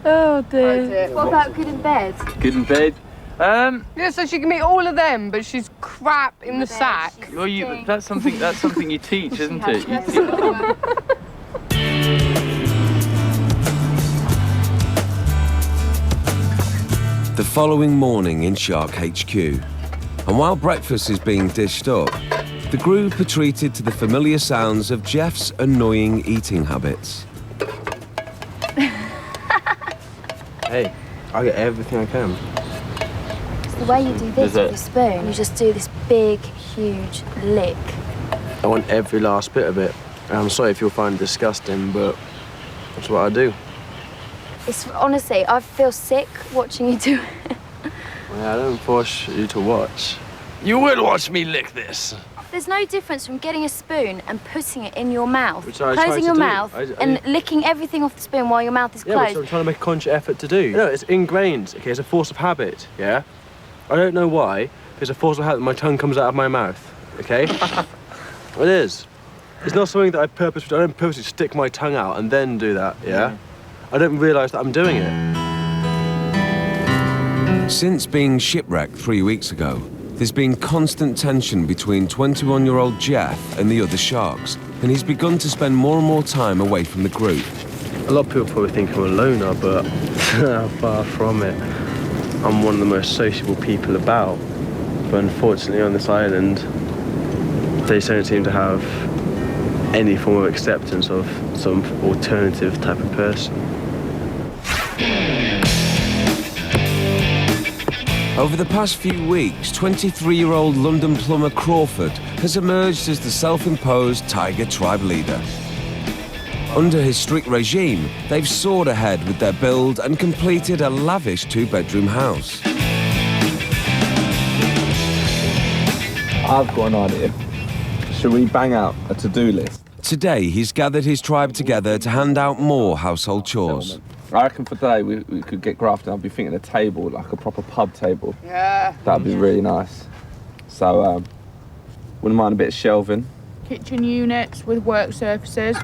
Oh dear. What about good in bed? Good in bed. Yeah, so she can eat all of them, but she's crap in the sack. Well, that's something you teach, isn't it? The following morning in Shark HQ, and while breakfast is being dished up, the group are treated to the familiar sounds of Geoff's annoying eating habits. Hey, I get everything I can. The way you do this with a spoon, you just do this big, huge lick. I want every last bit of it. I'm sorry if you'll find it disgusting, but that's what I do. It's honestly, I feel sick watching you do it. Well, I don't force you to watch. You will watch me lick this. There's no difference from getting a spoon and putting it in your mouth, Which I try closing to your do. mouth and licking everything off the spoon while your mouth is Yeah, closed. which I'm trying to make a conscious effort to do. No, it's ingrained, okay? It's a force of habit, yeah? I don't know why, but it's a force of habit. My tongue comes out of my mouth, okay? It is. It's not something that I don't purposely stick my tongue out and then do that, yeah? I don't realise that I'm doing it. Since being shipwrecked 3 weeks ago, there's been constant tension between 21-year-old Geoff and the other sharks, and he's begun to spend more and more time away from the group. A lot of people probably think I'm a loner, but far from it. I'm one of the most sociable people about, but unfortunately on this island, they don't seem to have any form of acceptance of some alternative type of person. Over the past few weeks, 23-year-old London plumber Crawford has emerged as the self-imposed Tiger tribe leader. Under his strict regime, they've soared ahead with their build and completed a lavish 2-bedroom house. I've got an idea. Should we bang out a to-do list? Today, he's gathered his tribe together to hand out more household chores. I reckon for today we could get grafted. I'd be thinking a table, like a proper pub table. Yeah. That'd be really nice. So, wouldn't mind a bit of shelving. Kitchen units with work surfaces.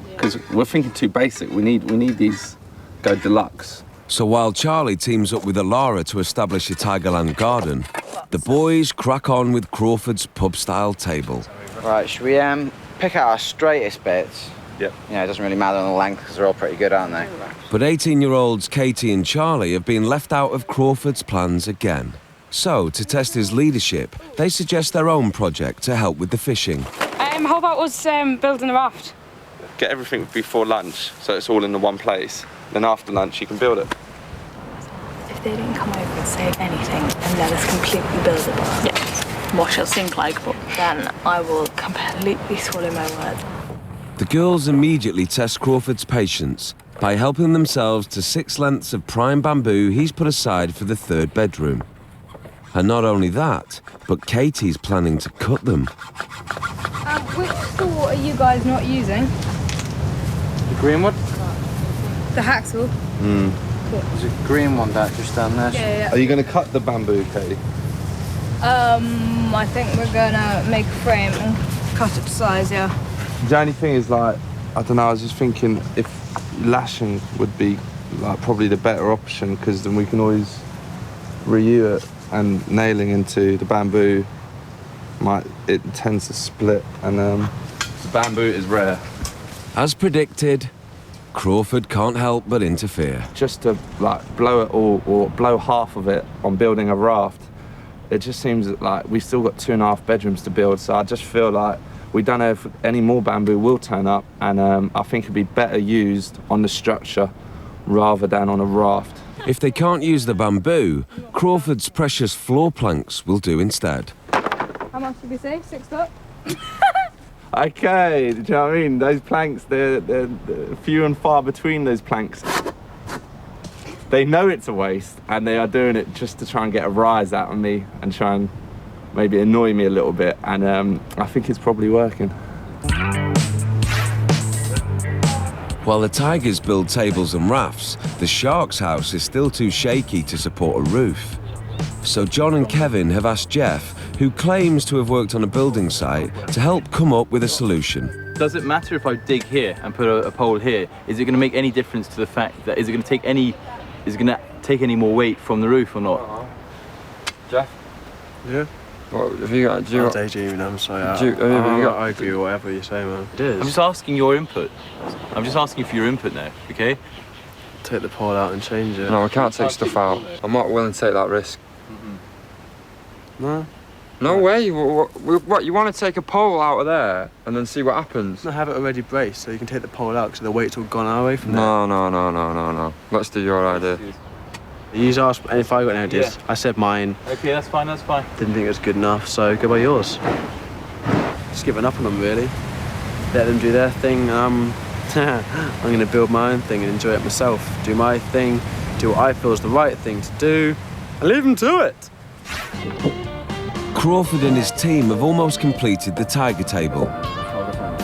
Because we're thinking too basic. We need these go deluxe. So while Charlie teams up with Alara to establish a Tigerland garden, the boys crack on with Crawford's pub-style table. Right, should we pick out our straightest bits? Yep. Yeah, it doesn't really matter on the length because they're all pretty good, aren't they? But 18-year-olds Katie and Charlie have been left out of Crawford's plans again. So, to test his leadership, they suggest their own project to help with the fishing. How about us building a raft? Get everything before lunch, so it's all in the one place. Then after lunch, you can build it. If they didn't come over and say anything and let us completely build it, what she'll think like, but then I will completely swallow my words. The girls immediately test Crawford's patience by helping themselves to 6 lengths of prime bamboo he's put aside for the 3rd bedroom. And not only that, but Katie's planning to cut them. Which saw are you guys not using? The green one? The hacksaw? There's a green one just down there. Yeah. Are you going to cut the bamboo, Katie? I think we're gonna make a frame and cut it to size, yeah. The only thing is, like, I don't know, I was just thinking if lashing would be, like, probably the better option, because then we can always reuse it, and nailing into the bamboo, it tends to split, and the bamboo is rare. As predicted, Crawford can't help but interfere. Just to, like, blow it all, or blow half of it on building a raft, it just seems like we've still got 2.5 bedrooms to build, so I just feel like we don't know if any more bamboo will turn up, and I think it'd be better used on the structure rather than on a raft. If they can't use the bamboo, Crawford's precious floor planks will do instead. How much did we say? 6 foot? Okay, do you know what I mean? Those planks, they're few and far between those planks. They know it's a waste, and they are doing it just to try and get a rise out of me and try and maybe annoy me a little bit, and I think it's probably working. While the Tigers build tables and rafts, the Sharks' house is still too shaky to support a roof. So John and Kevin have asked Geoff, who claims to have worked on a building site, to help come up with a solution. does it matter if I dig here and put a pole here? Is it going to make any difference to the fact that is it going to take any more weight from the roof or not? Geoff? Yeah. What have you got? I'm daydreaming, I'm sorry. I agree with whatever you say, man. It is. I'm just asking your input. I'm just asking for your input now, okay? Take the pole out and change it. No, I can't take stuff out. I'm not willing to take that risk. No? No way. What, you want to take a pole out of there and then see what happens? No, have it already braced so you can take the pole out because the weight's all gone away from there. No. Let's do your idea. You asked if I got any ideas. Yeah. I said mine. Okay, that's fine, that's fine. Didn't think it was good enough, so go by yours. Just giving up on them, really. Let them do their thing. I'm going to build my own thing and enjoy it myself. Do my thing, do what I feel is the right thing to do, and leave them to it. Crawford and his team have almost completed the tiger table.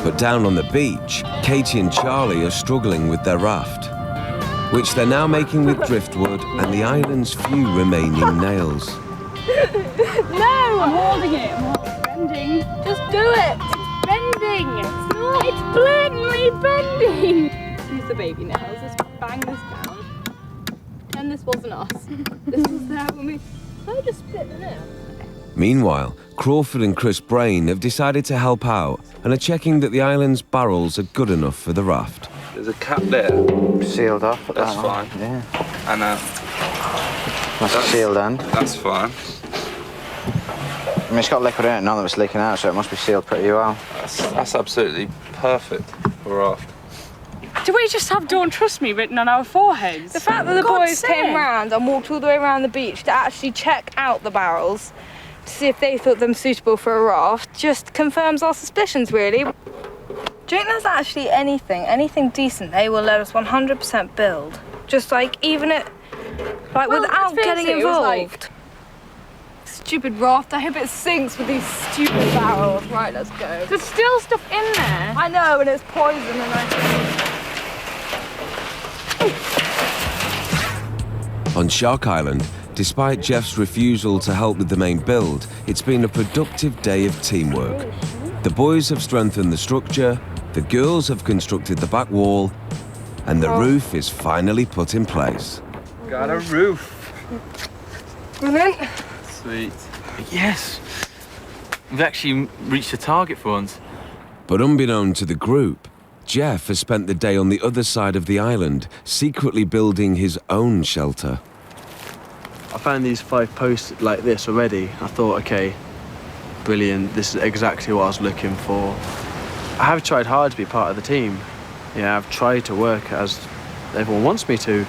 But down on the beach, Katie and Charlie are struggling with their raft, which they're now making with driftwood and the island's few remaining nails. No! I'm holding it. It's bending. Just do it. It's bending. It's not. It's blatantly bending. Use the baby nails. Just bang this down. And this wasn't us. This was there when we... I just split the nail. Meanwhile, Crawford and Chris Brain have decided to help out and are checking that the island's barrels are good enough for the raft. There's a cap there. Sealed off. That's fine. Yeah. And that's sealed end. That's fine. I mean, it's got liquid in it, none of it's leaking out, so it must be sealed pretty well. That's absolutely perfect for a raft. Do we just have "Don't Trust Me" written on our foreheads? The fact that the boys came round and walked all the way around the beach to actually check out the barrels to see if they thought them suitable for a raft just confirms our suspicions, really. Do you think there's actually anything decent they will let us 100% build? Just like, even it, like, well, without getting involved? Stupid raft, I hope it sinks with these stupid barrels. Right, let's go. There's still stuff in there. I know, and it's poison and On Shark Island, despite Geoff's refusal to help with the main build, it's been a productive day of teamwork. The boys have strengthened the structure, the girls have constructed the back wall, and the roof is finally put in place. Got a roof. Brilliant. Sweet. Yes. We've actually reached a target for once. But unbeknown to the group, Geoff has spent the day on the other side of the island, secretly building his own shelter. I found these 5 posts like this already. I thought, okay, brilliant, this is exactly what I was looking for. I have tried hard to be part of the team. Yeah, I've tried to work as everyone wants me to.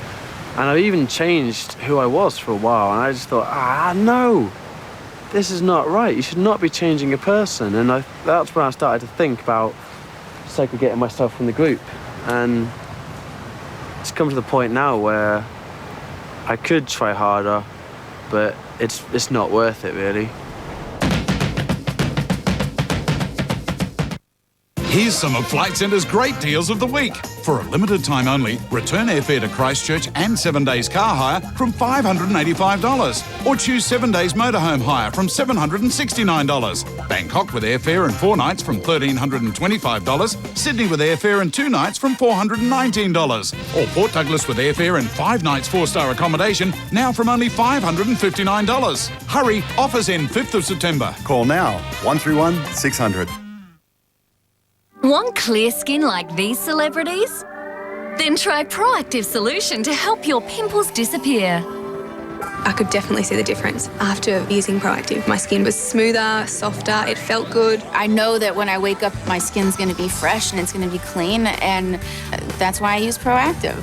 And I've even changed who I was for a while. And I just thought, no, this is not right. You should not be changing a person. And that's when I started to think about segregating myself from the group. And it's come to the point now where I could try harder, but it's not worth it, really. Here's some of Flight Centre's great deals of the week. For a limited time only, return airfare to Christchurch and 7 days car hire from $585. Or choose 7 days motorhome hire from $769. Bangkok with airfare and 4 nights from $1,325. Sydney with airfare and 2 nights from $419. Or Port Douglas with airfare and 5 nights 4-star accommodation now from only $559. Hurry, offers end 5th of September. Call now, 131 600. Want clear skin like these celebrities? Then try Proactive Solution to help your pimples disappear. I could definitely see the difference after using Proactive. My skin was smoother, softer, it felt good. I know that when I wake up, my skin's going to be fresh and it's going to be clean, and that's why I use Proactive.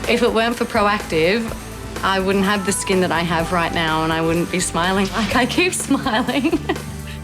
If it weren't for Proactive, I wouldn't have the skin that I have right now, and I wouldn't be smiling like I keep smiling.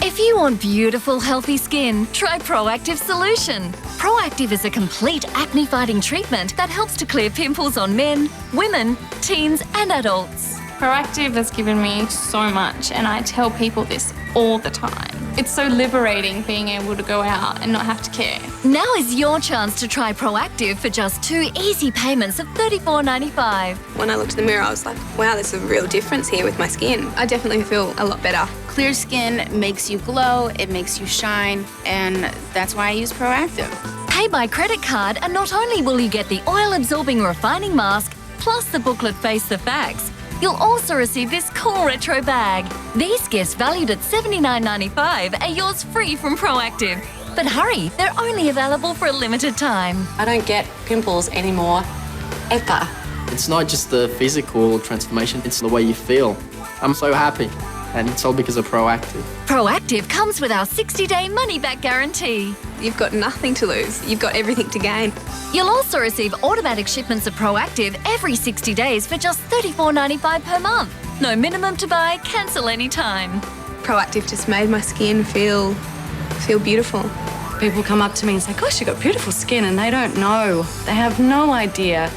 If you want beautiful, healthy skin, try Proactive Solution. Proactive is a complete acne-fighting treatment that helps to clear pimples on men, women, teens and adults. Proactive has given me so much, and I tell people this all the time. It's so liberating being able to go out and not have to care. Now is your chance to try Proactive for just 2 easy payments of $34.95. When I looked in the mirror, I was like, wow, there's a real difference here with my skin. I definitely feel a lot better. Clear skin makes you glow, it makes you shine, and that's why I use Proactive. Pay by credit card, and not only will you get the oil-absorbing refining mask, plus the booklet Face the Facts, you'll also receive this cool retro bag. These gifts, valued at $79.95, are yours free from Proactive. But hurry, they're only available for a limited time. I don't get pimples anymore, ever. It's not just the physical transformation, it's the way you feel. I'm so happy, and it's all because of Proactive. Proactive comes with our 60-day money-back guarantee. You've got nothing to lose. You've got everything to gain. You'll also receive automatic shipments of Proactive every 60 days for just $34.95 per month. No minimum to buy, cancel anytime. Proactive just made my skin feel beautiful. People come up to me and say, gosh, you've got beautiful skin, and they don't know. They have no idea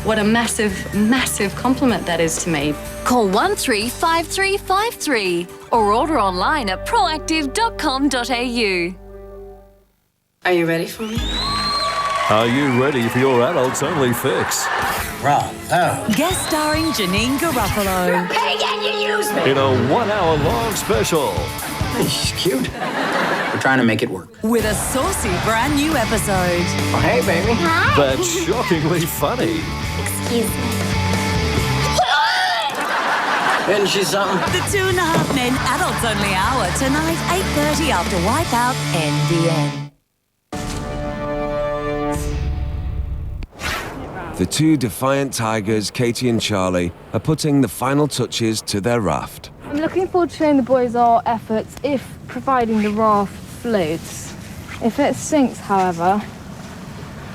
what a massive, massive compliment that is to me. Call 135353 or order online at proactive.com.au. Are you ready for me? Are you ready for your adults-only fix? Bravo. Guest starring Janine Garofalo. Hey, can you use me? In a 1-hour-long special. She's cute. We're trying to make it work. With a saucy brand new episode. Oh, hey, baby. Hi. That's shockingly funny. Excuse me. Isn't she something? The 2.5 Men Adults Only Hour tonight, 8:30 after Wipeout NBN. The two defiant tigers, Katie and Charlie, are putting the final touches to their raft. I'm looking forward to showing the boys our efforts if providing the raft floats. If it sinks, however,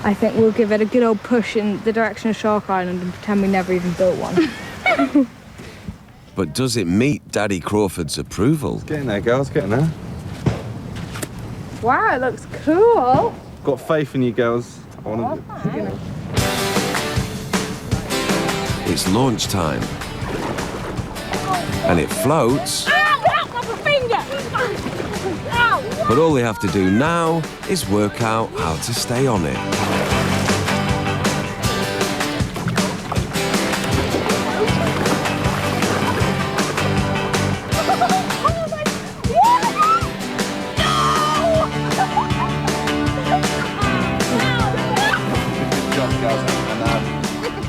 I think we'll give it a good old push in the direction of Shark Island and pretend we never even built one. But does it meet Daddy Crawford's approval? Getting there, girls, getting there. Wow, it looks cool. Got faith in you, girls. I want to. It's launch time. And it floats. But all they have to do now is work out how to stay on it.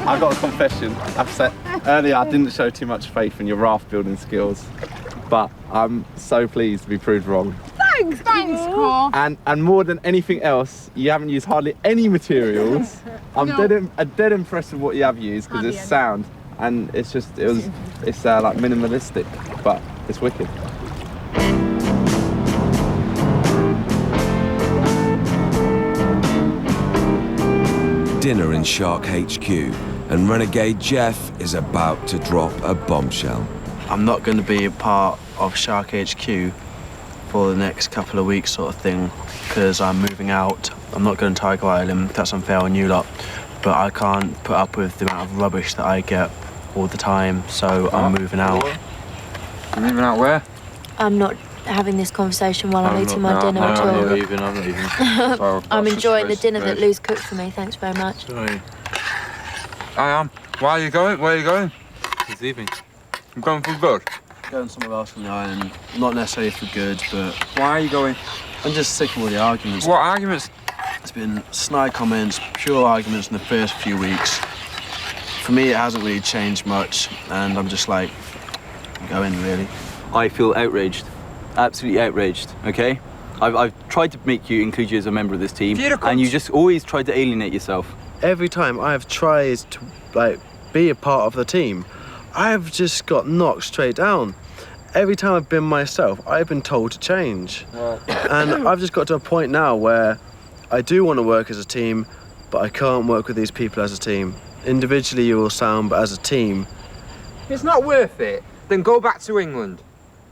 I've got a confession. I've said earlier I didn't show too much faith in your raft building skills, but I'm so pleased to be proved wrong. Thanks, Cor. And more than anything else, you haven't used hardly any materials. I'm dead impressed with what you have used because it's sound, and it's like minimalistic, but it's wicked. Dinner in Shark HQ, and renegade Geoff is about to drop a bombshell. I'm not going to be a part of Shark HQ for the next couple of weeks sort of thing, because I'm moving out. I'm not going to Tiger Island, that's unfair on you lot, but I can't put up with the amount of rubbish that I get all the time, so I'm moving out. You're moving out where? I'm not having this conversation while I'm eating my dinner at all. I'm not leaving. Sorry, I'm enjoying the dinner that suspicious. Lou's cooked for me, thanks very much. Sorry. I am. Why are you going? Where are you going? He's leaving. I'm going for good. Going somewhere else on the island, not necessarily for good, but... Why are you going? I'm just sick of all the arguments. What arguments? It's been snide comments, pure arguments in the first few weeks. For me, it hasn't really changed much, and I'm just like, going really. I feel outraged. Absolutely outraged, okay? I've tried to make you, include you as a member of this team, and you just always tried to alienate yourself. Every time I've tried to be a part of the team, I've just got knocked straight down. Every time I've been myself, I've been told to change. And I've just got to a point now where I do want to work as a team, but I can't work with these people as a team. Individually you will sound, but as a team... If it's not worth it, then go back to England.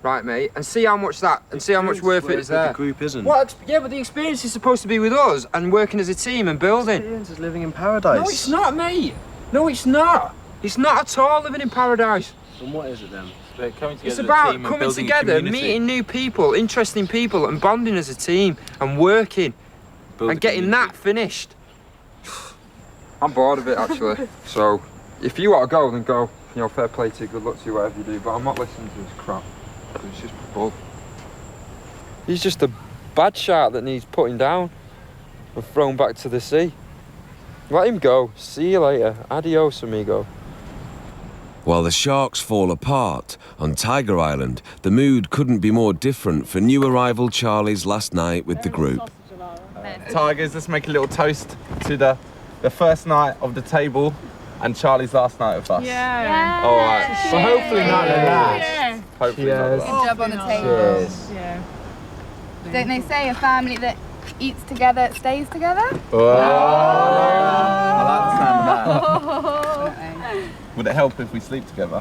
Right, mate, and see how much worth it is there. The group isn't. What? Yeah, but the experience is supposed to be with us and working as a team and building. Experience is living in paradise. No, it's not, mate. No, it's not. It's not at all living in paradise. And what is it then? They're coming together It's as a about team and coming building a together, community. meeting new people, interesting people, and bonding as a team and working Build and a getting that finished. I'm bored of it actually. So if you want to go, then go. You know, fair play to you, good luck to you, whatever you do. But I'm not listening to this crap. It's just bull. He's just a bad shark that needs putting down and thrown back to the sea. Let him go. See you later. Adios, amigo. While the sharks fall apart, on Tiger Island, the mood couldn't be more different for new arrival Charlie's last night with the group. Tigers, let's make a little toast to the first night of the table and Charlie's last night with us. Yeah. All right. Well, hopefully not the last. Yeah. Hopefully not the Good last. job on the table. Cheers. Yeah. Don't they say a family that eats together stays together? Oh. I like the sound of that. Would it help if we sleep together?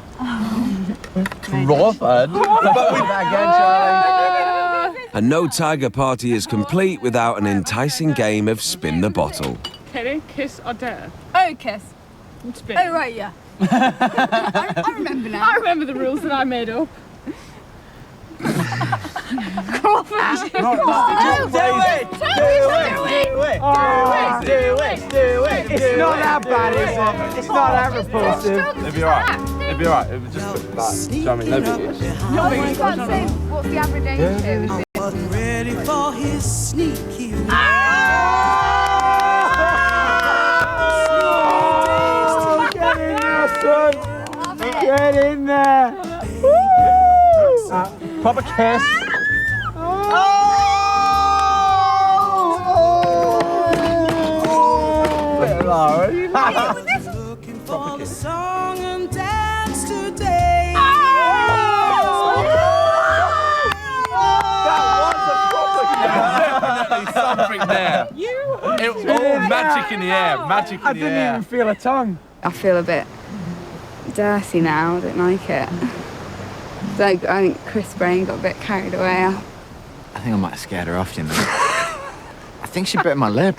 Crawford. But we back again, Charlie. And no Tiger party is complete without an enticing game of spin the bottle. Kenny, kiss or dare? Oh, kiss. Spin. Oh, right, yeah. I remember now. I remember the rules that I made up. Crawford! It's not that bad, is it? It's not that repulsive. It'd be alright. It'd be alright. It would just like, jamming No, you can't say what's the average age here. Wasn't ready for his sneaky Get in there, son! Get in there! Proper kiss. looking for the song and dance today. Definitely something there. It was all magic in the air. Magic in the air. I didn't even feel a tongue. I feel a bit dirty now. I don't like it. Like, I think Chris Brain got a bit carried away. I think I might have scared her off, you know. I think she bit my lip.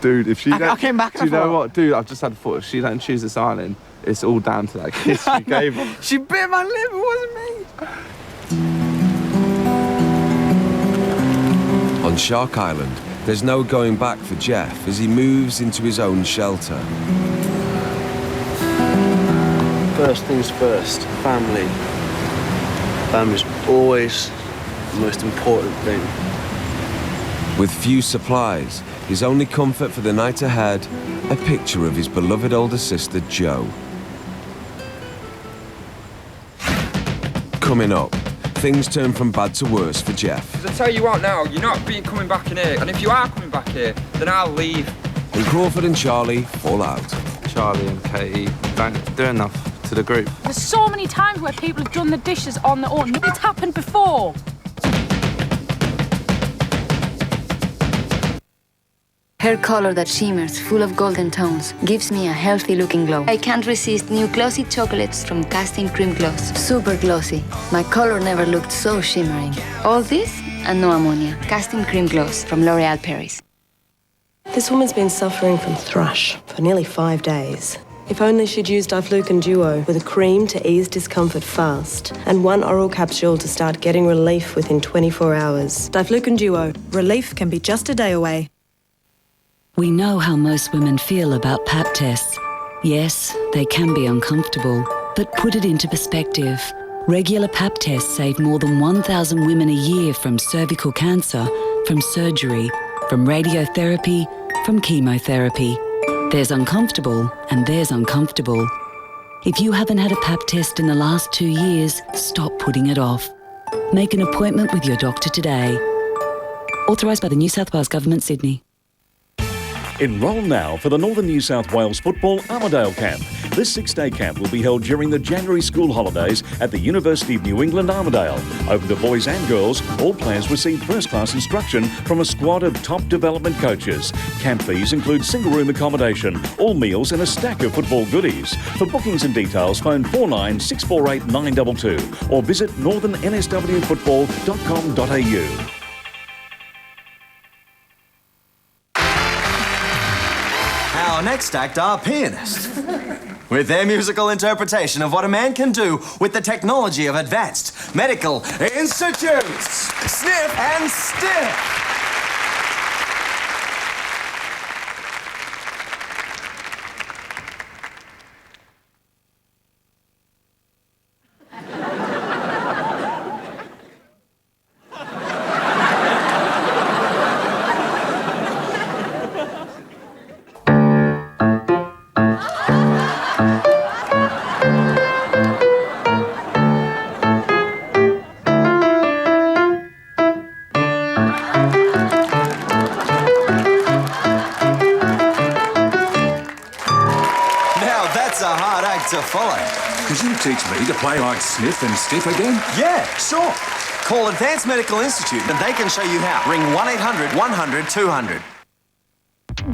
Dude, if she I came back. Do you know what? Dude, I've just had a thought. If she don't choose this island, it's all down to that kiss she gave her. She bit my lip. It wasn't me. On Shark Island, there's no going back for Geoff as he moves into his own shelter. First things first, family. Family's always the most important thing. With few supplies, his only comfort for the night ahead, a picture of his beloved older sister, Jo. Coming up, things turn from bad to worse for Geoff. I tell you what now, you're not coming back in here. And if you are coming back here, then I'll leave. And Crawford and Charlie fall out. Charlie and Katie don't do enough to the group. There's so many times where people have done the dishes on their own. It's happened before. Hair color that shimmers, full of golden tones, gives me a healthy-looking glow. I can't resist new glossy chocolates from Casting Cream Gloss. Super glossy. My color never looked so shimmering. All this and no ammonia. Casting Cream Gloss from L'Oreal Paris. This woman's been suffering from thrush for nearly 5 days. If only she'd used Diflucan Duo with a cream to ease discomfort fast and one oral capsule to start getting relief within 24 hours. Diflucan Duo. Relief can be just a day away. We know how most women feel about Pap tests. Yes, they can be uncomfortable, but put it into perspective. Regular Pap tests save more than 1,000 women a year from cervical cancer, from surgery, from radiotherapy, from chemotherapy. There's uncomfortable and there's uncomfortable. If you haven't had a Pap test in the last 2 years, stop putting it off. Make an appointment with your doctor today. Authorised by the New South Wales Government, Sydney. Enrol now for the Northern New South Wales Football Armidale Camp. This 6-day camp will be held during the January school holidays at the University of New England Armidale. Open to boys and girls, all players receive first-class instruction from a squad of top development coaches. Camp fees include single-room accommodation, all meals and a stack of football goodies. For bookings and details, phone 49 648 922 or visit northernnswfootball.com.au. Our next act are pianists. with their musical interpretation of what a man can do with the technology of advanced medical institutes. Sniff and stiff. To follow. Could you teach me to play like Sniff and Stiff again? Yeah, sure. Call Advanced Medical Institute and they can show you how. Ring 1-800-100-200.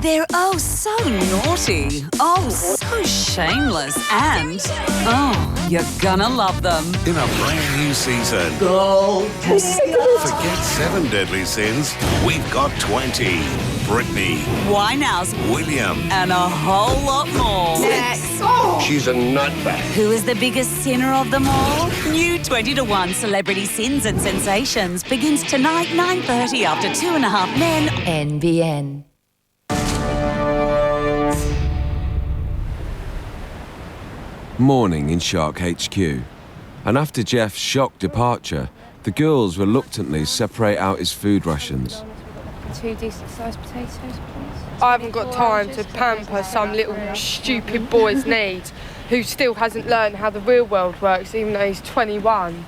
They're oh so naughty, oh so shameless, and oh, you're gonna love them. In a brand new season. Forget 7 deadly sins. We've got 20. Brittany, Winehouse, William, and a whole lot more. Next. She's a nutbag. Who is the biggest sinner of them all? New 20 to 1 Celebrity Sins and Sensations begins tonight, 9:30 after 2.5 Men. NBN. Morning in Shark HQ. And after Geoff's shock departure, the girls reluctantly separate out his food rations. 2 decent-sized potatoes, please. I haven't got time to pamper some little stupid boy's needs who still hasn't learned how the real world works, even though he's 21.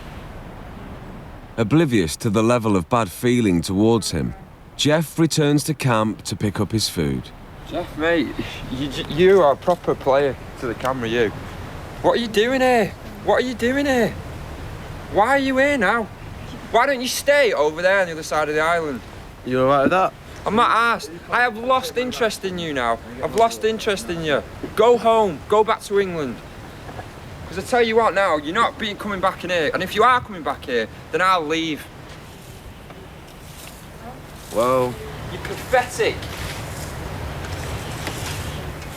Oblivious to the level of bad feeling towards him, Geoff returns to camp to pick up his food. Geoff, mate, you are a proper player to the camera, you. What are you doing here? What are you doing here? Why are you here now? Why don't you stay over there on the other side of the island? You alright with that? I'm not arsed. I have lost interest in you now. I've lost interest in you. Go home. Go back to England. Because I tell you what now, you're not coming back in here. And if you are coming back here, then I'll leave. Well... You're pathetic.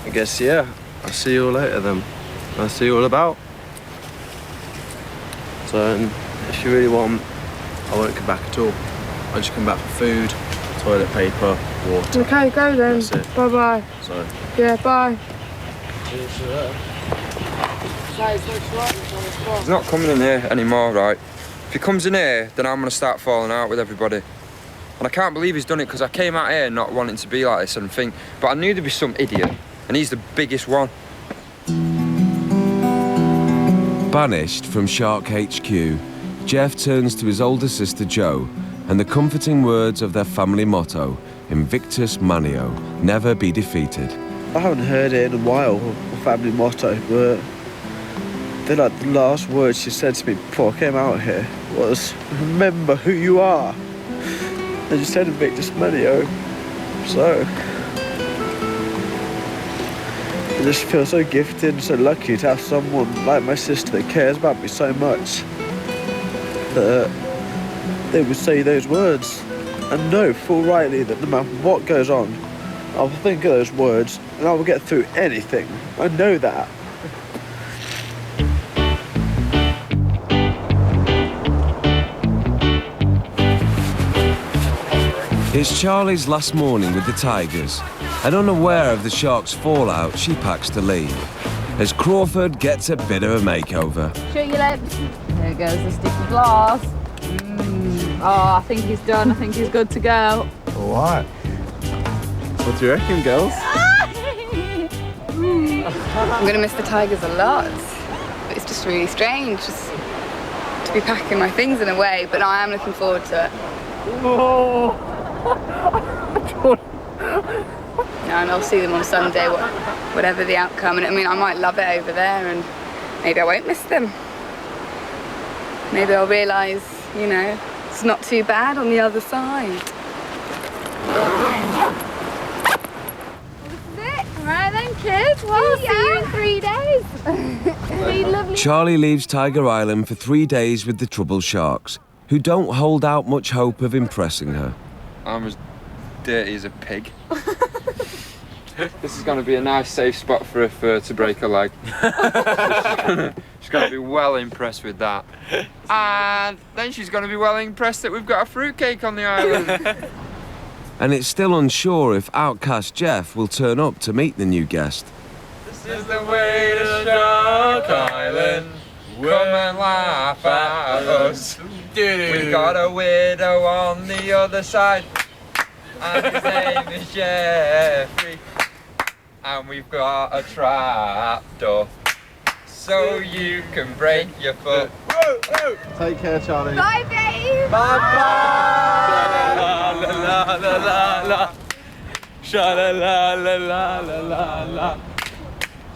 I guess, yeah. I'll see you all later then. I'll see you all about. So, if you really want, I won't come back at all. I'll just come back for food, toilet paper, water. Okay, go then. That's it. Bye-bye. So. Yeah, bye. He's not coming in here anymore, right? If he comes in here, then I'm going to start falling out with everybody. And I can't believe he's done it because I came out here not wanting to be like this and think, but I knew there'd be some idiot, and he's the biggest one. Banished from Shark HQ, Geoff turns to his older sister Jo and the comforting words of their family motto, Invictus Manio, never be defeated. I haven't heard it in a while, the family motto, but they're like the last words she said to me before I came out here was, remember who you are. They just said Invictus Manio, so I just feel so gifted and so lucky to have someone like my sister that cares about me so much that they would say those words and know full rightly that no matter what goes on, I'll think of those words and I will get through anything. I know that. It's Charlie's last morning with the Tigers, and unaware of the Sharks' fallout, she packs to leave, as Crawford gets a bit of a makeover. Shoot your lips. There goes the sticky glass. Oh, I think he's done. I think he's good to go. All right. What do you reckon, girls? I'm going to miss the Tigers a lot. It's just really strange just to be packing my things in a way, but I am looking forward to it. Oh. And I'll see them on Sunday, whatever the outcome. And I mean, I might love it over there, and maybe I won't miss them. Maybe I'll realise, you know, it's not too bad on the other side. All right then, kids. Well, see you in 3 days. Be lovely. Charlie leaves Tiger Island for 3 days with the troubled Sharks, who don't hold out much hope of impressing her. I'm as dirty as a pig. This is going to be a nice safe spot for her to break her leg. She's going to be well impressed with that. And then she's going to be well impressed that we've got a fruitcake on the island. And it's still unsure if outcast Geoff will turn up to meet the new guest. This is the way to Shark Island. Come and laugh at us. We got a widow on the other side, and his name is Jeffrey. And we've got a trap door, so you can break your foot. Take care, Charlie. Bye, babe. Bye bye. La la la la la. Sha la la la la la la la.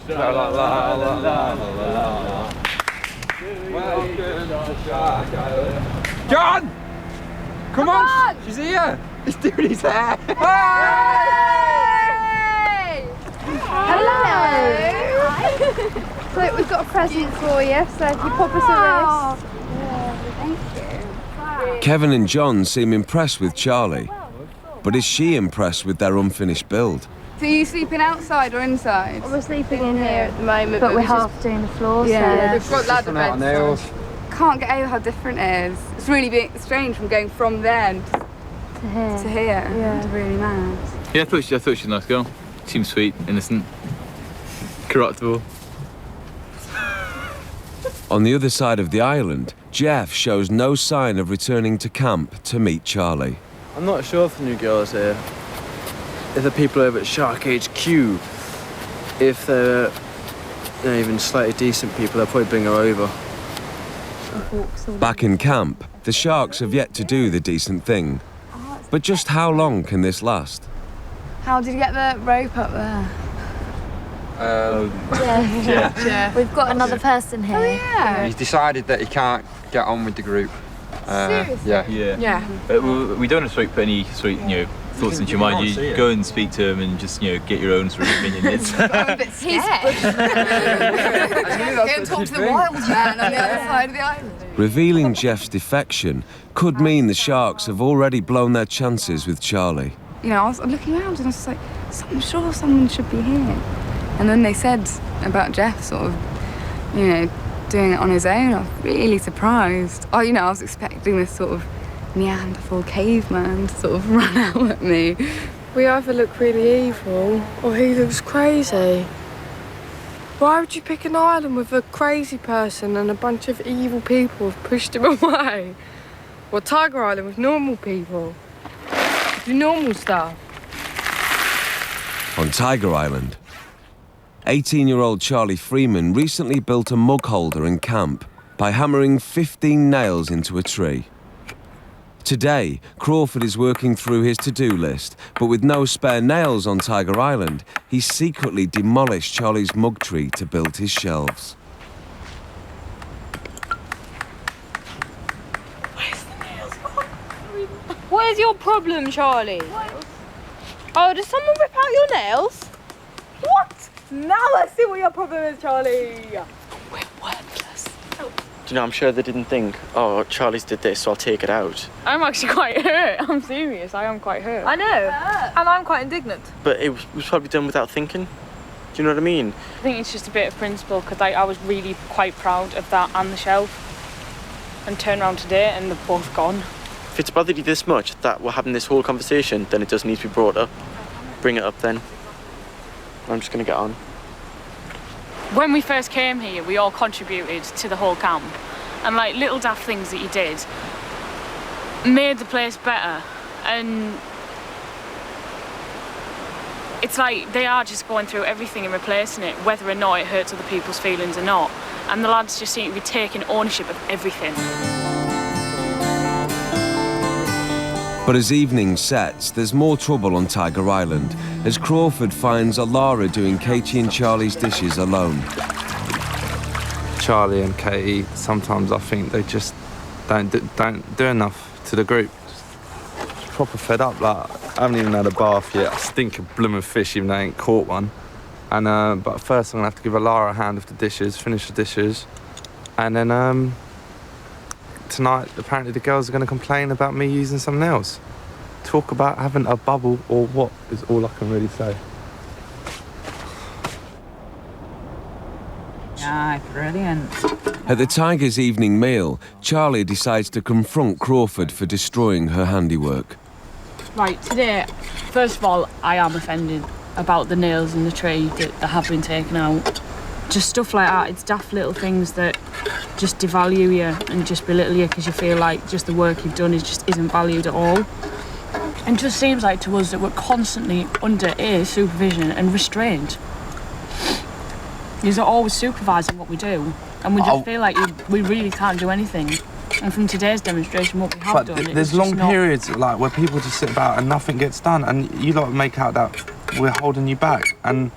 Sha la la la la la la. Welcome to Shark Island. John! Come on! She's here! He's doing his hair! Hello. So we've got a present for you, so if you pop us a wrist. Thank you. Kevin and John seem impressed with Charlie, but is she impressed with their unfinished build? So are you sleeping outside or inside? We're sleeping in here at the moment, but we're we're half doing the floor. Yeah, so we've got ladder beds. Nails. Can't get over how different it is. It's really strange from going from there to here. Yeah. It's really mad. Yeah, I thought she was a nice girl. Seems sweet, innocent, corruptible. On the other side of the island, Geoff shows no sign of returning to camp to meet Charlie. I'm not sure if the new girls here, if the people over at Shark HQ, if they're even slightly decent people, they'll probably bring her over. Back in camp, the sharks have yet to do the decent thing. But just how long can this last? How did you get the rope up there? Yeah. We've got another person here. Oh, yeah. He's decided that he can't get on with the group. Seriously? Yeah. We don't want to put any thoughts into your mind. You go and speak to him and just get your own sort of opinion. I'm a bit scared. Go talk to the wild man on the other side of the island. Revealing Geoff's defection could mean the sharks have already blown their chances with Charlie. I was looking around and I was like, I'm sure someone should be here. And then they said about Geoff sort of, doing it on his own. I was really surprised. I was expecting this sort of Neanderthal caveman to sort of run out at me. We either look really evil or he looks crazy. Why would you pick an island with a crazy person and a bunch of evil people have pushed him away? Or Tiger Island with normal people? Do normal stuff. On Tiger Island, 18-year-old Charlie Freeman recently built a mug holder in camp by hammering 15 nails into a tree. Today, Crawford is working through his to-do list, but with no spare nails on Tiger Island, he secretly demolished Charlie's mug tree to build his shelves. What is your problem, Charlie? Oh, did someone rip out your nails? What? Now I see what your problem is, Charlie. We're worthless. I'm sure they didn't think, oh, Charlie's did this, so I'll take it out. I'm actually quite hurt. I'm serious. I am quite hurt. I know. And I'm quite indignant. But it was probably done without thinking. Do you know what I mean? I think it's just a bit of principle because I was really quite proud of that and the shelf. And turned around today and they're both gone. If it's bothered you this much that we're having this whole conversation, then it does need to be brought up. Bring it up then. I'm just going to get on. When we first came here, we all contributed to the whole camp. And little daft things that you did made the place better. And it's like they are just going through everything and replacing it, whether or not it hurts other people's feelings or not. And the lads just seem to be taking ownership of everything. But as evening sets, there's more trouble on Tiger Island as Crawford finds Alara doing Katie and Charlie's dishes alone. Charlie and Katie, sometimes I think they just don't do enough to the group. Just proper fed up. I haven't even had a bath yet. I stink of blooming fish even though I ain't caught one. And but first I'm gonna have to give Alara a hand with the dishes, finish the dishes, and then tonight apparently the girls are gonna complain about me using some nails. Talk about having a bubble or what is all I can really say. Aye, brilliant. At the Tigers' evening meal, Charlie decides to confront Crawford for destroying her handiwork. Right, today, first of all, I am offended about the nails in the tree that have been taken out. Just stuff like that, it's daft little things that just devalue you and just belittle you because you feel like just the work you've done isn't valued at all. And it just seems like to us that we're constantly under supervision and restraint. You're always supervising what we do, and we just feel like we really can't do anything. And from today's demonstration, what we have done, there's long periods like where people just sit about and nothing gets done, and you lot make out that we're holding you back. And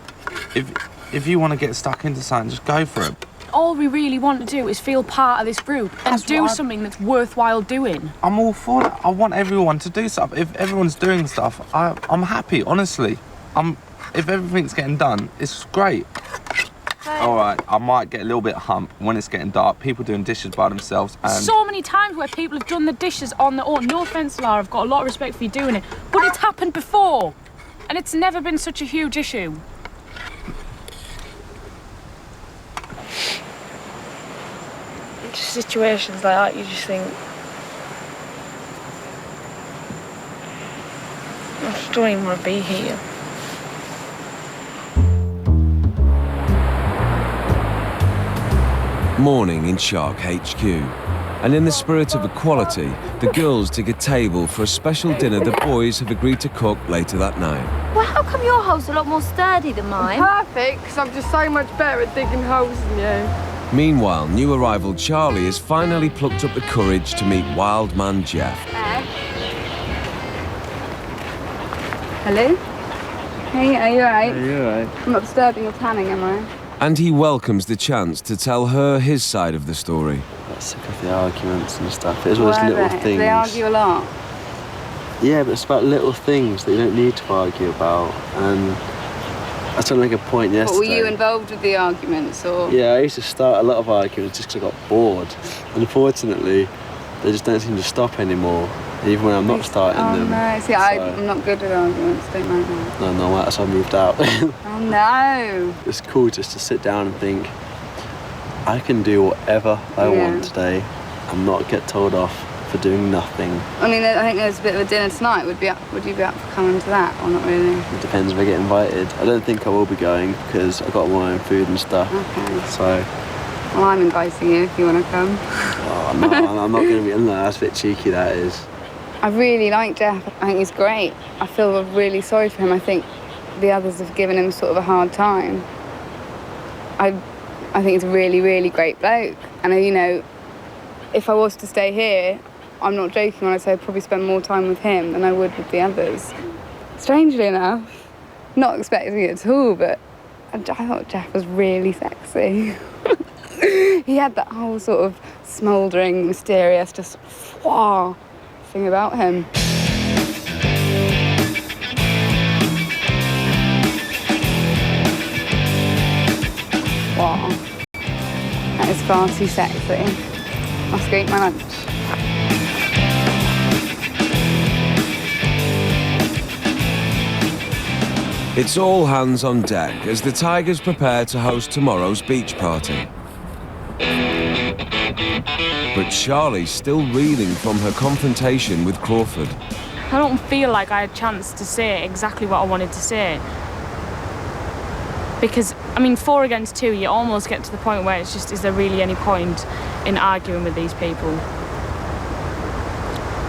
if you want to get stuck into something, just go for it. All we really want to do is feel part of this group and do something that's worthwhile doing. I'm all for that. I want everyone to do stuff. If everyone's doing stuff, I'm happy, honestly. If everything's getting done, it's great. All right, I might get a little bit hump when it's getting dark. People doing dishes by themselves. And so many times where people have done the dishes on their own. No offence, Lara, I've got a lot of respect for you doing it, but it's happened before, and it's never been such a huge issue. Just situations like that, you just think, I just don't even want to be here. Morning in Shark HQ. And in the spirit of equality, the girls dig a table for a special dinner the boys have agreed to cook later that night. Well, how come your hole's a lot more sturdy than mine? Perfect, because I'm just so much better at digging holes than you. Meanwhile, new arrival Charlie has finally plucked up the courage to meet wild man Geoff. Hello? Hey, are you alright? Are you alright? I'm not disturbing your tanning, am I? And he welcomes the chance to tell her his side of the story. I'm sick of the arguments and stuff. It's all those little things. They argue a lot. Yeah, but it's about little things that you don't need to argue about. And I was trying to make a point yesterday. But were you involved with the arguments, or...? Yeah, I used to start a lot of arguments just because I got bored. Unfortunately, they just don't seem to stop anymore, even when I'm not starting them. No, see, I'm not good with arguments, don't mind that. No, that's why I moved out. Oh no! It's cool just to sit down and think, I can do whatever I want today and not get told off for doing nothing. I mean, I think there's a bit of a dinner tonight. Would you be up for coming to that, or not really? It depends if I get invited. I don't think I will be going because I've got my own food and stuff. Okay. So... Well, I'm inviting you if you want to come. Oh, no, I'm not going to be in there. That's a bit cheeky, that is. I really like Geoff. I think he's great. I feel really sorry for him. I think the others have given him sort of a hard time. I think he's a really, really great bloke. And, you know, if I was to stay here, I'm not joking when I say I'd probably spend more time with him than I would with the others. Strangely enough, not expecting it at all, but I thought Geoff was really sexy. He had that whole sort of smouldering, mysterious, just wow thing about him. Wow, that is far too sexy. Must go eat my lunch. It's all hands on deck as the Tigers prepare to host tomorrow's beach party. But Charlie's still reeling from her confrontation with Crawford. I don't feel like I had a chance to say exactly what I wanted to say. Because, I mean, 4 against 2, you almost get to the point where it's just, is there really any point in arguing with these people?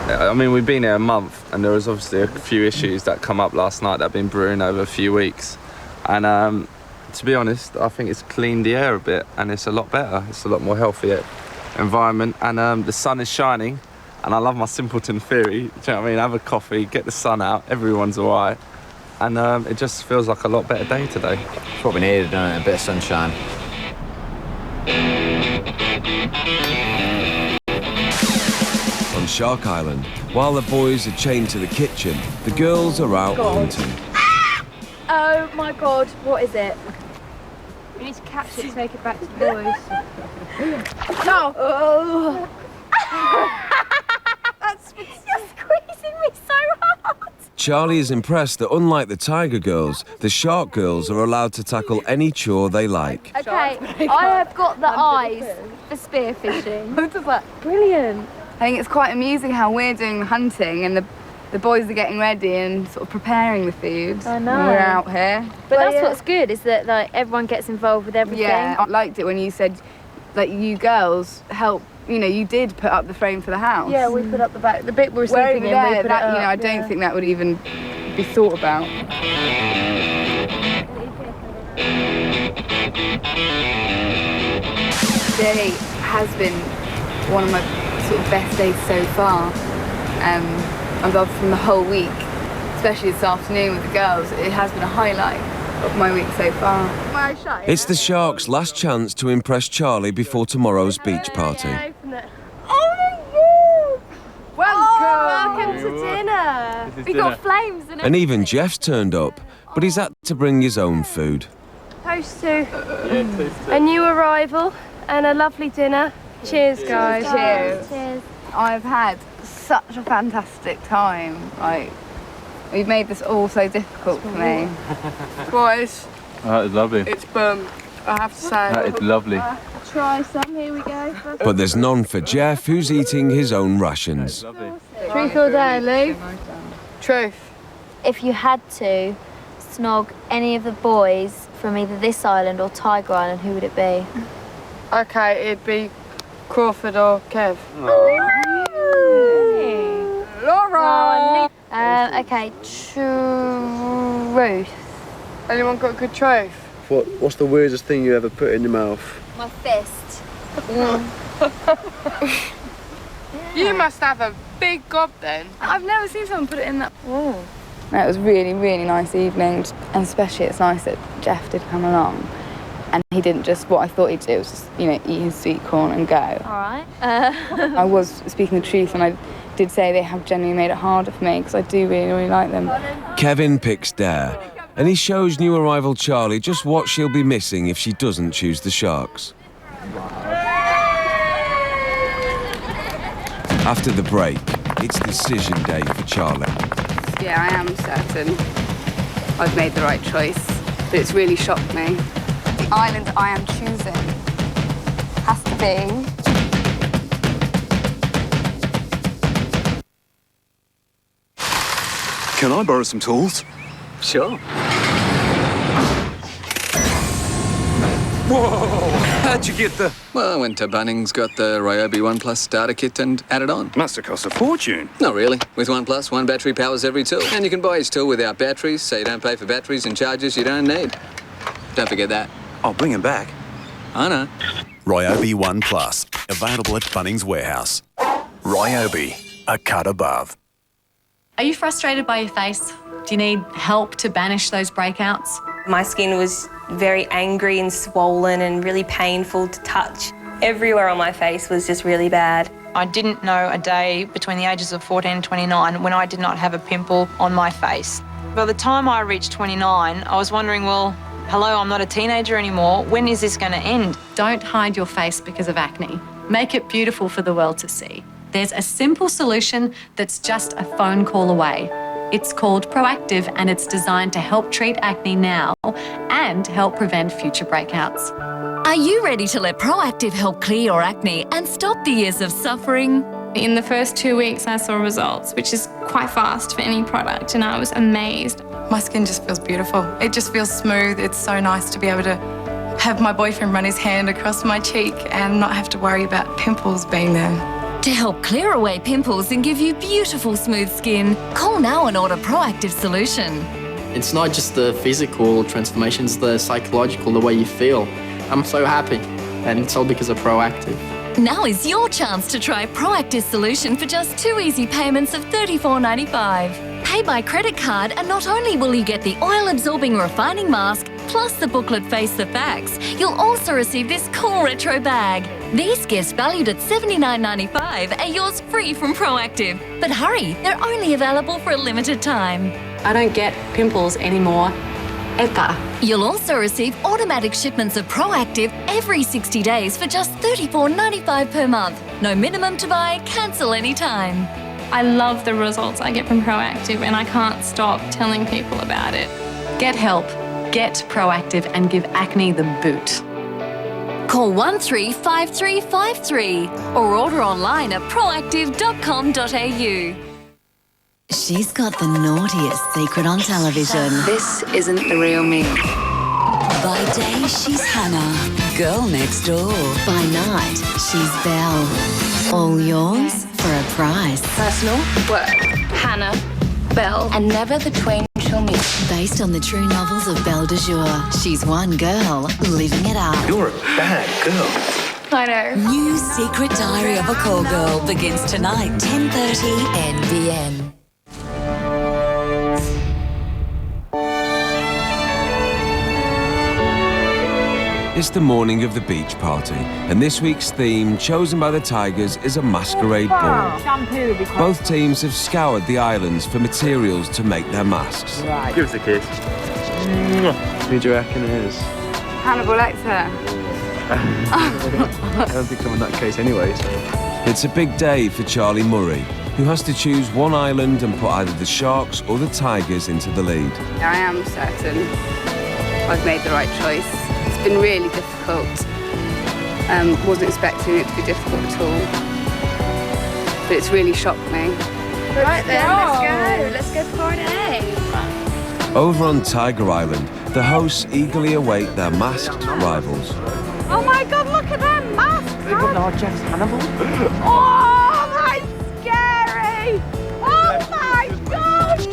I mean, we've been here a month, and there was obviously a few issues that come up last night that have been brewing over a few weeks. And to be honest, I think it's cleaned the air a bit, and it's a lot better. It's a lot more healthier environment, and the sun is shining, and I love my simpleton theory. Do you know what I mean? Have a coffee, get the sun out, everyone's all right, and it just feels like a lot better day today. It's what we needed, doesn't it? A bit of sunshine. On Shark Island, while the boys are chained to the kitchen, the girls are out hunting. Oh my god, what is it? We need to catch it to take it back to the boys. No! Oh. You're squeezing me so hard! Charlie is impressed that unlike the tiger girls, the shark girls are allowed to tackle any chore they like. Okay, I have got the eyes for spearfishing. What is that? Brilliant. I think it's quite amusing how we're doing the hunting and the boys are getting ready and sort of preparing the food. I know. And we're out here. But that's what's good, is that like everyone gets involved with everything. Yeah, I liked it when you said, like, you girls help. You know, you did put up the frame for the house. Yeah, we put up the back. The bit we're Where sleeping in, there, we put that, it up. you know, I don't think that would even be thought about. Today has been one of my sort of best days so far. I've loved from the whole week, especially this afternoon with the girls. It has been a highlight of my week so far. It's the sharks' last chance to impress Charlie before tomorrow's beach party. Welcome to dinner. We've got flames and And even Geoff's turned up, but he's had to bring his own food. Toast to a new arrival and a lovely dinner. Cheers, guys. Cheers. I've had such a fantastic time. Like, we've made this all so difficult for me. Boys, It's lovely. it's boom. I have to say. It's lovely. Try some. Here we go. But there's none for Geoff, who's eating his own rations. Truth or dare, Lou? Truth. If you had to snog any of the boys from either this island or Tiger Island, who would it be? Okay, it'd be Crawford or Kev. Laura! Okay, truth. Anyone got a good truth? What's the weirdest thing you ever put in your mouth? My fist. You must have a big gob then. I've never seen someone put it in that. No, it was really, really nice evening, and especially it's nice that Geoff did come along, and he didn't just what I thought he'd do was just, you know, eat his sweet corn and go. All right. I was speaking the truth, and I did say they have genuinely made it harder for me because I do really, really like them. Kevin picks dare, and he shows new arrival Charlie just what she'll be missing if she doesn't choose the sharks. After the break, it's decision day for Charlie. Yeah, I am certain I've made the right choice, but it's really shocked me. The island I am choosing has to be... Can I borrow some tools? Sure. Whoa! How'd you get the... Well, I went to Bunnings, got the Ryobi One Plus starter kit and added on. Must have cost a fortune. Not really. With One Plus, one battery powers every tool. And you can buy each tool without batteries, so you don't pay for batteries and charges you don't need. Don't forget that. I'll bring him back. I know. Ryobi One Plus, available at Bunnings Warehouse. Ryobi, a cut above. Are you frustrated by your face? Do you need help to banish those breakouts? My skin was very angry and swollen and really painful to touch. Everywhere on my face was just really bad. I didn't know a day between the ages of 14 and 29 when I did not have a pimple on my face. By the time I reached 29, I was wondering, well, hello, I'm not a teenager anymore. When is this going to end? Don't hide your face because of acne. Make it beautiful for the world to see. There's a simple solution that's just a phone call away. It's called Proactive, and it's designed to help treat acne now and help prevent future breakouts. Are you ready to let Proactive help clear your acne and stop the years of suffering? In the first 2 weeks, I saw results, which is quite fast for any product, and I was amazed. My skin just feels beautiful. It just feels smooth. It's so nice to be able to have my boyfriend run his hand across my cheek and not have to worry about pimples being there. To help clear away pimples and give you beautiful, smooth skin, call now and order Proactive Solution. It's not just the physical transformation, it's the psychological, the way you feel. I'm so happy, and it's all because of Proactive. Now is your chance to try Proactive Solution for just 2 easy payments of $34.95. Pay by credit card, and not only will you get the oil-absorbing refining mask, plus the booklet Face the Facts, you'll also receive this cool retro bag. These gifts, valued at $79.95, are yours free from Proactive. But hurry, they're only available for a limited time. I don't get pimples anymore, ever. You'll also receive automatic shipments of Proactive every 60 days for just $34.95 per month. No minimum to buy, cancel anytime. I love the results I get from Proactive, and I can't stop telling people about it. Get help, get Proactive, and give acne the boot. Call 135353 or order online at proactive.com.au. She's got the naughtiest secret on television. This isn't the real me. By day, she's Hannah, girl next door. By night, she's Belle. All yours for a price. Personal, work, Hannah, Belle, and never the twain shall meet. Based on the true novels of Belle de Jour, she's one girl living it up. You're a bad girl. I know. New Secret Diary of a Call Girl begins tonight, 10:30 NBN. It's the morning of the beach party, and this week's theme, chosen by the Tigers, is a masquerade ball. Both teams have scoured the islands for materials to make their masks. Right. Give us a kiss. Who do you reckon it is? Hannibal Lecter. I don't think I'm in that case anyways. It's a big day for Charlie Murray, who has to choose one island and put either the Sharks or the Tigers into the lead. I am certain I've made the right choice. It's been really difficult. Wasn't expecting it to be difficult at all. But it's really shocked me. Right then, let's go party. Over on Tiger Island, the hosts eagerly await their masked rivals. Oh my God, look at them masks! They've got our chest, Hannibal. Oh, that's scary! Oh my gosh!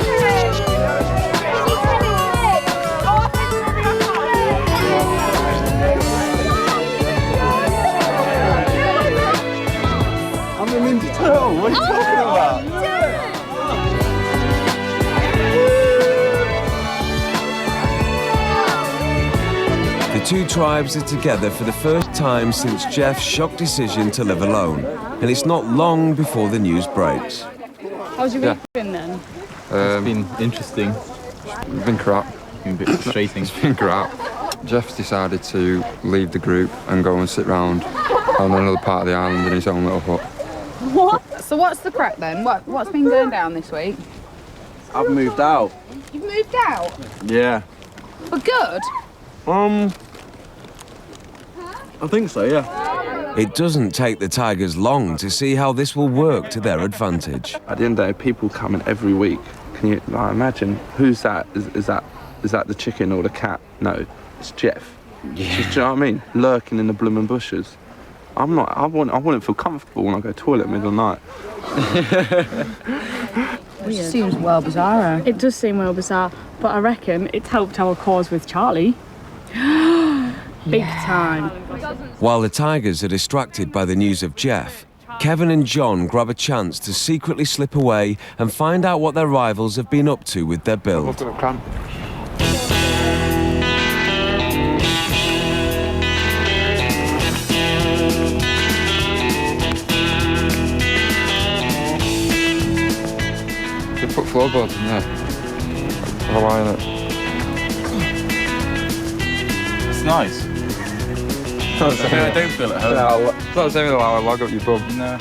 I'm a Ninja Turtle. What are you talking about? The two tribes are together for the first time since Geoff's shock decision to live alone, and it's not long before the news breaks. How's your week been then? It's been interesting. It's been crap. It's been a bit frustrating. It's been crap. Geoff's decided to leave the group and go and sit round on another part of the island in his own little hut. What? So what's the crack then? What's been going down this week? I've moved out. You've moved out? Yeah. For good? I think so, yeah. It doesn't take the Tigers long to see how this will work to their advantage. At the end of the day, people coming every week. Can you imagine? Who's that? Is that the chicken or the cat? No, it's Geoff. Yeah. Do you know what I mean? Lurking in the blooming bushes. I wouldn't feel comfortable when I go to the toilet middle of the night. It seems well bizarre. It does seem well bizarre, but I reckon it's helped our cause with Charlie. Big time. While the Tigers are distracted by the news of Geoff, Kevin and John grab a chance to secretly slip away and find out what their rivals have been up to with their build. They put floorboards in there. I'll lie in it. It's nice. I don't feel at home. No, it's not the same as I'll log up your bum. No.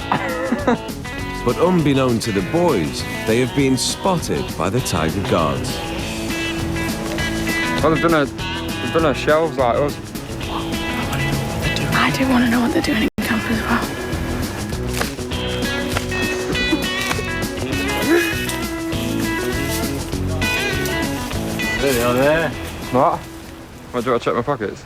But unbeknown to the boys, they have been spotted by the Tiger Guards. Well, they've done a shelves like us. I do want to know what they're doing in camp as well. There they are there. What? What, do you want to check my pockets?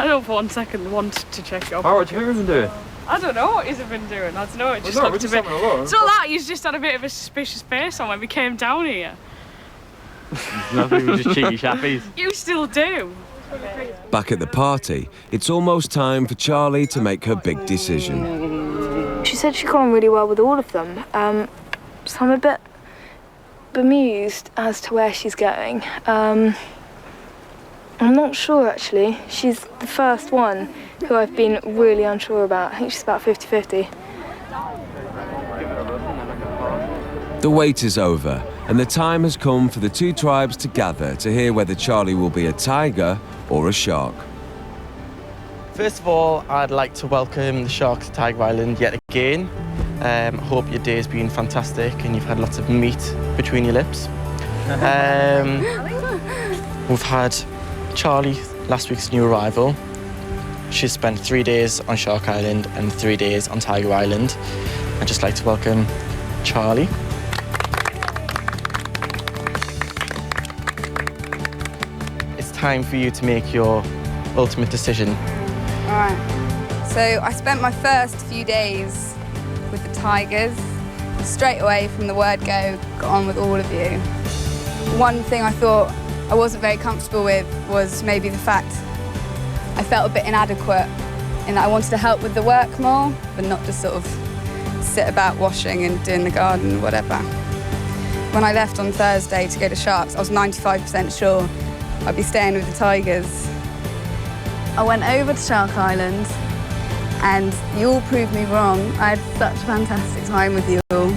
I don't for 1 second want to check your Oh, what do you think we've been doing? I don't know what he's been doing. I don't know. It just Well, no, looked we're a just bit. having a look. It's not that. He's just had a bit of a suspicious face on when we came down here. Nothing, we're just cheeky chappies. You still do. Back at the party, it's almost time for Charlie to make her big decision. She said she got on really well with all of them. So I'm a bit bemused as to where she's going. I'm not sure, actually. She's the first one who I've been really unsure about. I think she's about 50-50. The wait is over, and the time has come for the two tribes to gather to hear whether Charlie will be a tiger or a shark. First of all, I'd like to welcome the Sharks to Tiger Island yet again. Hope your day's been fantastic and you've had lots of meat between your lips. We've had Charlie, last week's new arrival. She spent 3 days on Shark Island and 3 days on Tiger Island. I'd just like to welcome Charlie. It's time for you to make your ultimate decision. All right. So I spent my first few days with the Tigers. Straight away from the word go, got on with all of you. One thing I thought I wasn't very comfortable with was maybe the fact I felt a bit inadequate in that I wanted to help with the work more, but not just sort of sit about washing and doing the garden or whatever. When I left on Thursday to go to Sharks, I was 95% sure I'd be staying with the Tigers. I went over to Shark Island and you all proved me wrong. I had such a fantastic time with you all.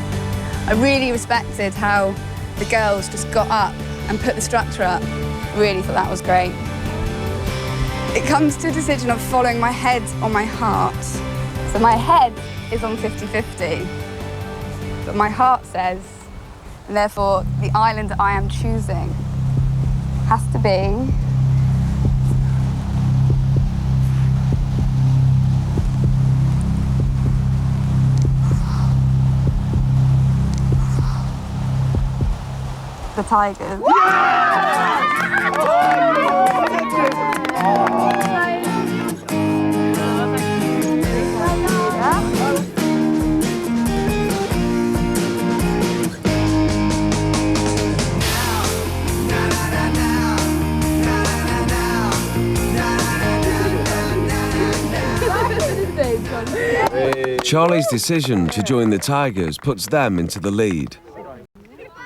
I really respected how the girls just got up and put the structure up. Really thought that was great. It comes to a decision of following my head or my heart. So my head is on 50-50, but my heart says, and therefore the island I am choosing has to be the Tigers. Charlie's decision to join the Tigers puts them into the lead.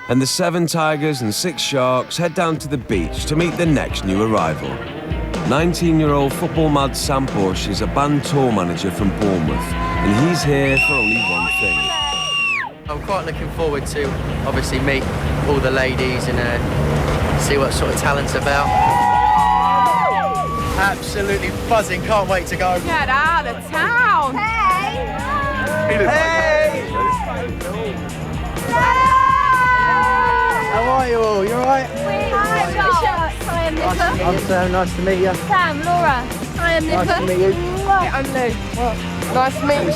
And the 7 Tigers and 6 Sharks head down to the beach to meet the next new arrival. 19-year-old football-mad Sam Bush is a band tour manager from Bournemouth, and he's here for only one thing. I'm quite looking forward to, obviously, meet all the ladies and see what sort of talent's about. Absolutely buzzing, can't wait to go. Get out of town! Hey! How are you all? You alright? Hi, Geoff. Hi, I'm Nicola. I'm Sam, nice to meet you. Sam, Laura. Hi, I'm Nicola. Nice to meet you. I'm Lou. Nice to meet you.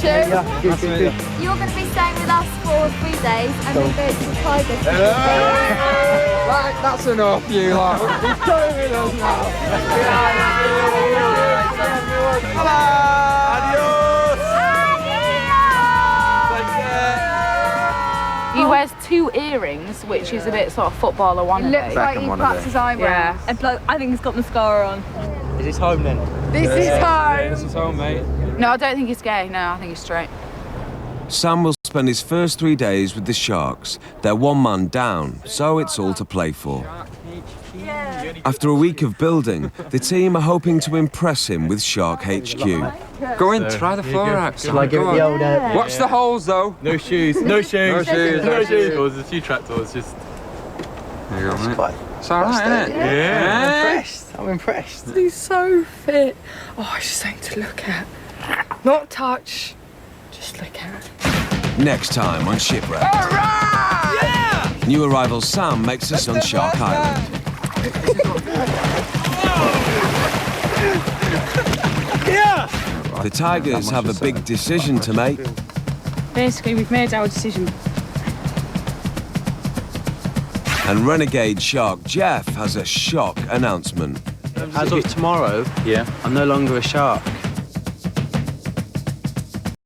Good. You're going to be staying with us for 3 days and then go to the Tigers. Right, that's enough, you lot. He's going with us now. Hello. Adios. He wears 2 earrings, which is a bit sort of footballer one. It looks like he plucks his eyebrows. Yeah. And plus, I think he's got mascara on. Is this home then? This is home. This is home, mate. No, I don't think he's gay. No, I think he's straight. Sam will spend his first 3 days with the Sharks. They're 1 man down, so it's all to play for. After a week of building, the team are hoping to impress him with Shark HQ. Go in, try the floor out. Shall I give it the old... Watch the holes, though. No shoes. No shoes. No shoes. No shoes. There's a few trapdoors, just... There you go, mate. It's alright, isn't it? Yeah. I'm impressed. He's so fit. Oh, it's just something to look at. Not touch, just look at. Next time on Shipwrecked. Yeah! New arrival Sam makes us on Shark Island. The Tigers have a big decision to make. Basically, we've made our decision. And renegade shark Geoff has a shock announcement. As of tomorrow, I'm no longer a shark.